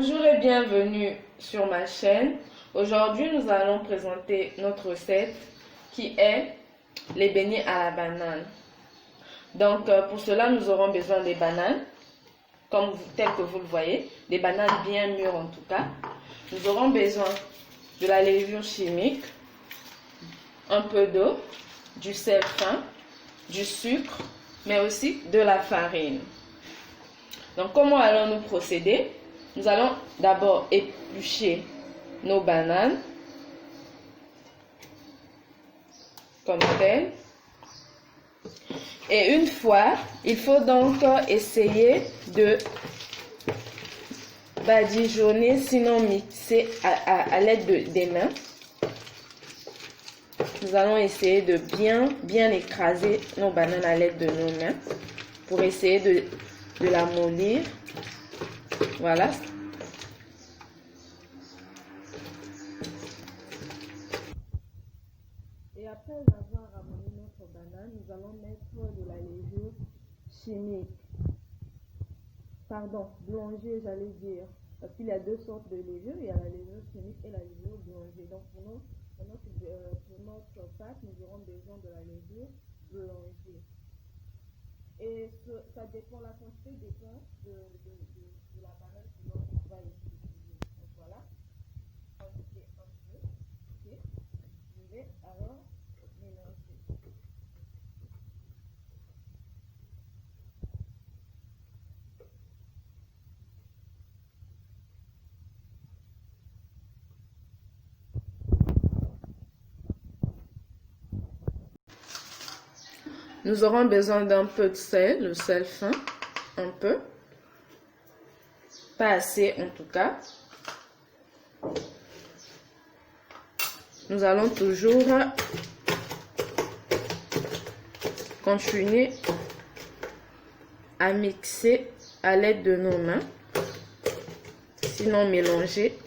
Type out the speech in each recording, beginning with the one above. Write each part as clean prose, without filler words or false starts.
Bonjour et bienvenue sur ma chaîne. Aujourd'hui, nous allons présenter notre recette qui est les beignets à la banane. Donc, pour cela, nous aurons besoin des bananes, tel que vous le voyez, des bananes bien mûres en tout cas. Nous aurons besoin de la levure chimique, un peu d'eau, du sel fin, du sucre, mais aussi de la farine. Donc, comment allons-nous procéder? Nous allons d'abord éplucher nos bananes, comme tel. Et une fois, il faut donc essayer de badigeonner, sinon mixer à l'aide des mains. Nous allons essayer de bien écraser nos bananes à l'aide de nos mains pour essayer de l'amollir. Voilà. Et après avoir ramolli notre banane, nous allons mettre de la levure chimique. Pardon, boulanger, j'allais dire. Parce qu'il y a deux sortes de levure. Il y a la levure chimique et la levure boulanger. Donc pour notre pâte, nous aurons besoin de la levure boulanger. Et ça dépend, la quantité dépend de la banane que l'on va utiliser. Donc voilà, ajouter un peu. Ok, je vais alors mélanger. Nous aurons besoin d'un peu de sel, le sel fin, un peu. Pas assez en tout cas. Nous allons toujours continuer à mixer à l'aide de nos mains, sinon mélanger.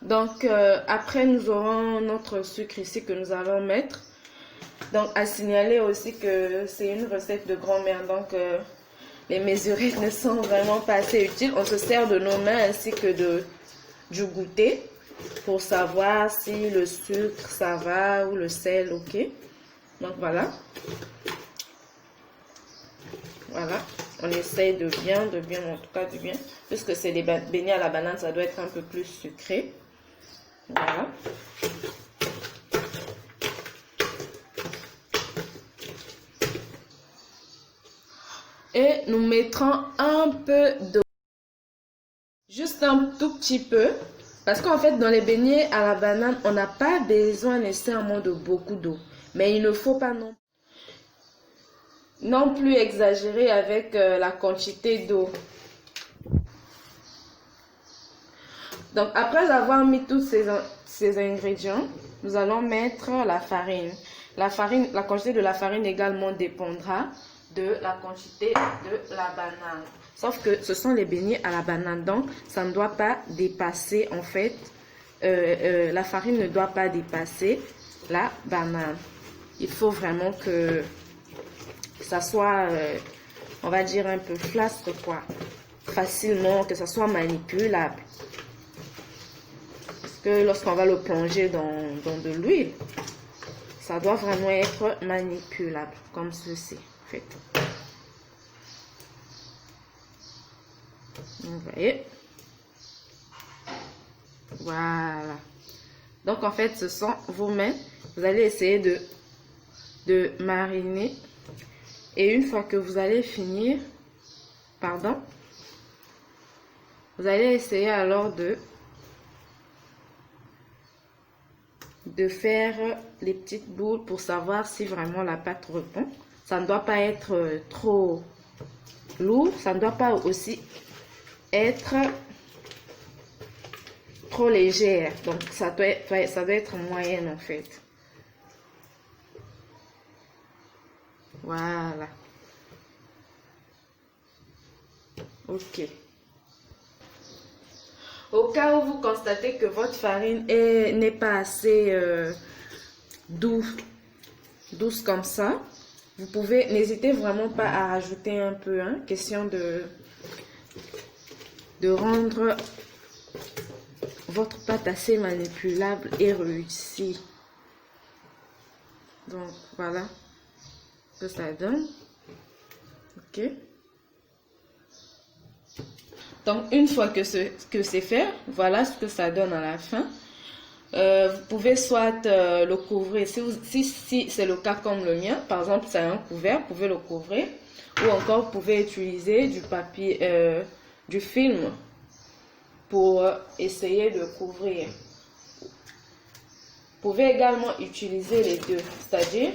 Donc après nous aurons notre sucre ici que nous allons mettre. Donc à signaler aussi que c'est une recette de grand-mère, donc les mesurettes ne sont vraiment pas assez utiles. On se sert de nos mains ainsi que du goûter pour savoir si le sucre ça va ou le sel, ok. Donc voilà. Voilà, on essaye de bien, en tout cas de bien. Puisque c'est des beignets à la banane, ça doit être un peu plus sucré. Voilà. Et nous mettrons un peu d'eau. Juste un tout petit peu. Parce qu'en fait, dans les beignets à la banane, on n'a pas besoin nécessairement de beaucoup d'eau. Mais il ne faut pas non plus exagérer avec la quantité d'eau. Donc, après avoir mis tous ces ingrédients, nous allons mettre la farine. La quantité de la farine également dépendra de la quantité de la banane. Sauf que ce sont les beignets à la banane, donc ça ne doit pas dépasser, en fait, la farine ne doit pas dépasser la banane. Il faut vraiment que ça soit, on va dire, un peu flasque, quoi. Facilement, que ça soit manipulable. Que lorsqu'on va le plonger dans de l'huile, ça doit vraiment être manipulable comme ceci. En fait. Vous voyez, voilà. Donc en fait, ce sont vos mains. Vous allez essayer de mariner, et une fois que vous allez finir, vous allez essayer alors de faire les petites boules pour savoir si vraiment la pâte répond. Ça ne doit pas être trop lourd, ça ne doit pas aussi être trop légère. Donc ça doit être moyenne en fait. Voilà. Ok. Au cas où vous constatez que votre farine n'est pas assez douce comme ça, vous pouvez, n'hésitez vraiment pas à rajouter un peu, hein, question de rendre votre pâte assez manipulable et réussie. Donc voilà ce que ça donne. Ok. Donc une fois que c'est fait, voilà ce que ça donne à la fin. Vous pouvez soit le couvrir, si c'est le cas comme le mien, par exemple c'est un couvert, vous pouvez le couvrir, ou encore vous pouvez utiliser du papier, du film pour essayer de couvrir. Vous pouvez également utiliser les deux, c'est-à-dire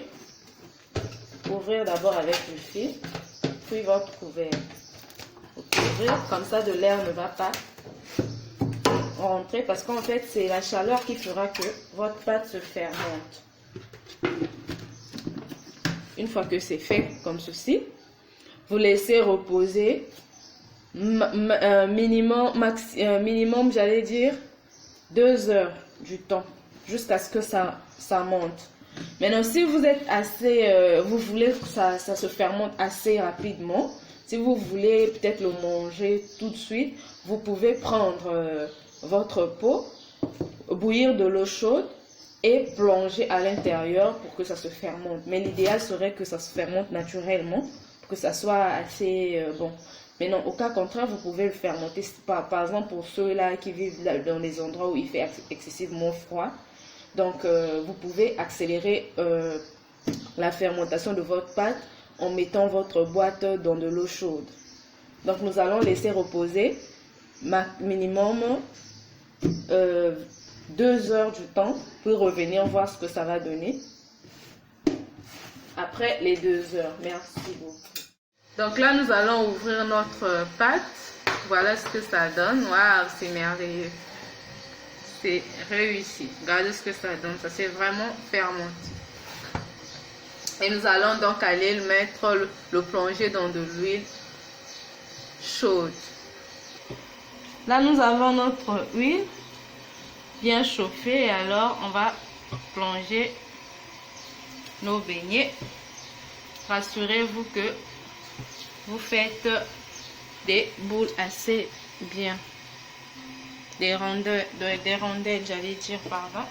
couvrir d'abord avec du film, puis votre couvert. Vous couvrir, comme ça de l'air ne va pas rentrer, parce qu'en fait c'est la chaleur qui fera que votre pâte se fermente. Une fois que c'est fait comme ceci, vous laissez reposer minimum, j'allais dire 2 heures du temps, jusqu'à ce que ça monte. Maintenant, si vous êtes assez, vous voulez que ça se fermente assez rapidement, si vous voulez peut-être le manger tout de suite, vous pouvez prendre votre pot, bouillir de l'eau chaude et plonger à l'intérieur pour que ça se fermente. Mais l'idéal serait que ça se fermente naturellement, pour que ça soit assez bon. Mais non, au cas contraire, vous pouvez le fermenter. Par exemple, pour ceux-là qui vivent dans les endroits où il fait excessivement froid. Donc, vous pouvez accélérer la fermentation de votre pâte en mettant votre boîte dans de l'eau chaude. Donc, nous allons laisser reposer minimum 2 heures du temps pour revenir voir ce que ça va donner. Après les 2 heures. Merci beaucoup. Donc là, nous allons ouvrir notre pâte. Voilà ce que ça donne. Waouh, c'est merveilleux. C'est réussi. Regardez ce que ça donne. Ça s'est vraiment fermenté. Et nous allons donc aller le mettre, le plonger dans de l'huile chaude. Là, nous avons notre huile bien chauffée. Et alors, on va plonger nos beignets. Rassurez-vous que vous faites des boules assez bien. Des rondelles, j'allais dire, pardon.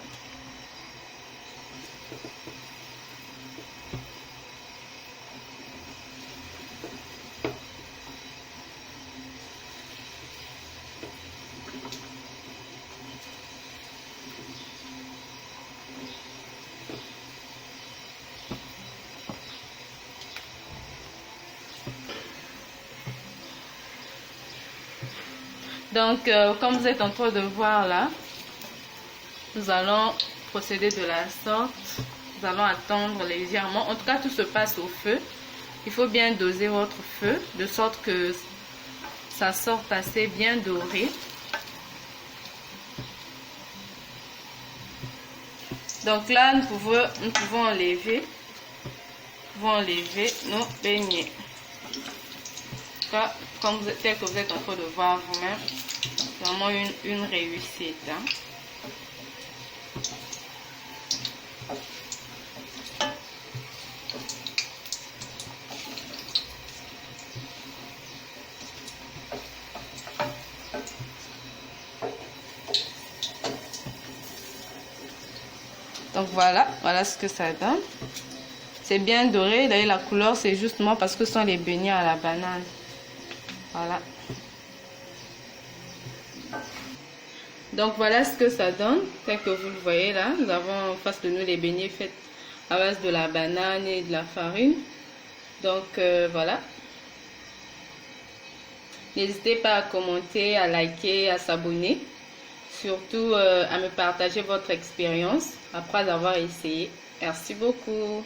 Donc, comme vous êtes en train de voir là, nous allons procéder de la sorte. Nous allons attendre légèrement. En tout cas, tout se passe au feu. Il faut bien doser votre feu, de sorte que ça sorte assez bien doré. Donc là, nous pouvons enlever nos beignets. Comme tel que vous êtes en train de voir vous-même, vraiment une réussite. Hein. Donc voilà ce que ça donne. C'est bien doré, d'ailleurs la couleur c'est justement parce que ce sont les beignets à la banane. Voilà. Donc voilà ce que ça donne, tel que vous le voyez là. Nous avons en face de nous les beignets faits à base de la banane et de la farine. Donc voilà. N'hésitez pas à commenter, à liker, à s'abonner. Surtout à me partager votre expérience après avoir essayé. Merci beaucoup.